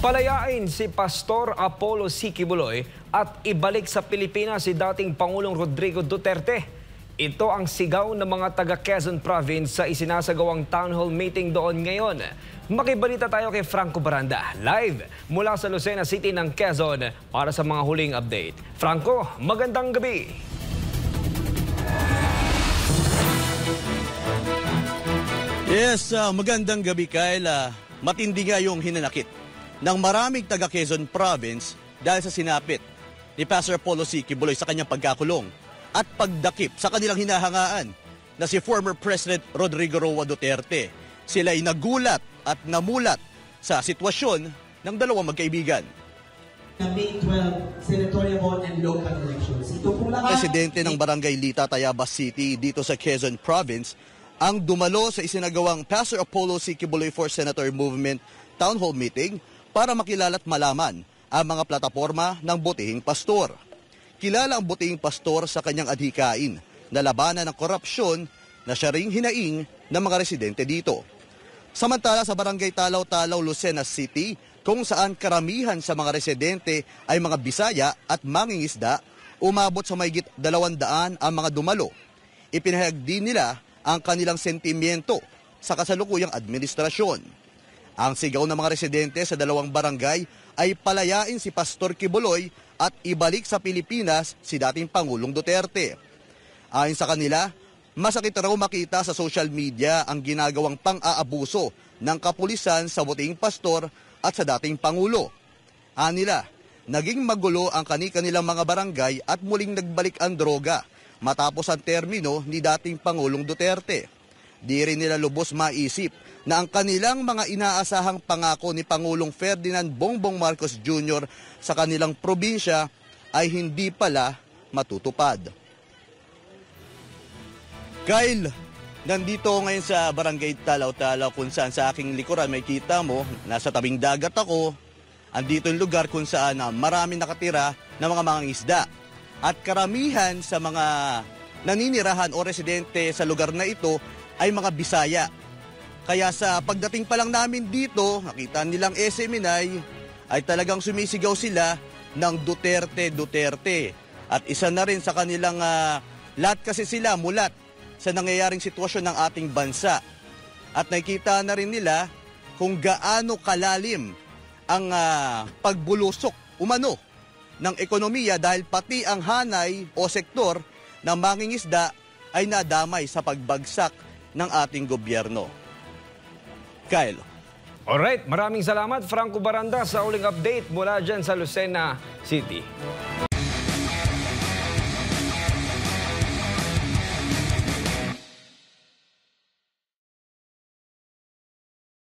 Palayain si Pastor Apollo C. Quiboloy at ibalik sa Pilipinas si dating Pangulong Rodrigo Duterte. Ito ang sigaw ng mga taga Quezon Province sa isinasagawang town hall meeting doon ngayon. Makibalita tayo kay Franco Baranda, live mula sa Lucena City ng Quezon para sa mga huling update. Franco, magandang gabi! Yes, magandang gabi, Kyle. Matindi nga yung hinanakit ng maraming taga Quezon Province dahil sa sinapit ni Pastor Apollo C. Quiboloy sa kanyang pagkakulong at pagdakip sa kanilang hinahangaan na si former President Rodrigo Roa Duterte. Sila'y nagulat at namulat sa sitwasyon ng dalawang magkaibigan. May 12 senatorial and local elections. Ito pong lahat... Presidente ng Barangay Lita, Tayabas City dito sa Quezon Province ang dumalo sa isinagawang Pastor Apollo C. Quiboloy for Senator Movement Town Hall Meeting para makilala at malaman ang mga plataporma ng butihing pastor. Kilala ang butihing pastor sa kanyang adhikain na labanan ng korupsyon na siya ring hinaing ng mga residente dito. Samantala sa Barangay Talaw-Talaw, Lucena City, kung saan karamihan sa mga residente ay mga Bisaya at mangingisda, umabot sa mahigit 200 ang mga dumalo. Ipinahayag din nila ang kanilang sentimiento sa kasalukuyang administrasyon. Ang sigaw ng mga residente sa dalawang barangay ay palayain si Pastor Quiboloy at ibalik sa Pilipinas si dating Pangulong Duterte. Ayon sa kanila, masakit raw makita sa social media ang ginagawang pang-aabuso ng kapulisan sa butihing pastor at sa dating Pangulo. Anila, naging magulo ang kani-kanilang mga barangay at muling nagbalik ang droga matapos ang termino ni dating Pangulong Duterte. Di rin nila lubos maisip na ang kanilang mga inaasahang pangako ni Pangulong Ferdinand Bongbong Marcos Jr. sa kanilang probinsya ay hindi pala matutupad. Kyle, nandito ngayon sa Barangay Talaw-Talaw kung saan sa aking likuran may kita mo, nasa tabing dagat ako. Andito yung lugar kung saan marami nakatira na mga mangingisda. At karamihan sa mga naninirahan o residente sa lugar na ito ay mga Bisaya. Kaya sa pagdating pa lang namin dito, nakita nilang Seminay, ay talagang sumisigaw sila ng Duterte, Duterte. At isa na rin sa kanilang lahat kasi sila mulat sa nangyayaring sitwasyon ng ating bansa. At nakita na rin nila kung gaano kalalim ang pagbulusok umano ng ekonomiya dahil pati ang hanay o sektor ng mangingisda ay nadamay sa pagbagsak ng ating gobyerno. Kyle. Alright, maraming salamat Franco Baranda sa uling update mula dyan sa Lucena City.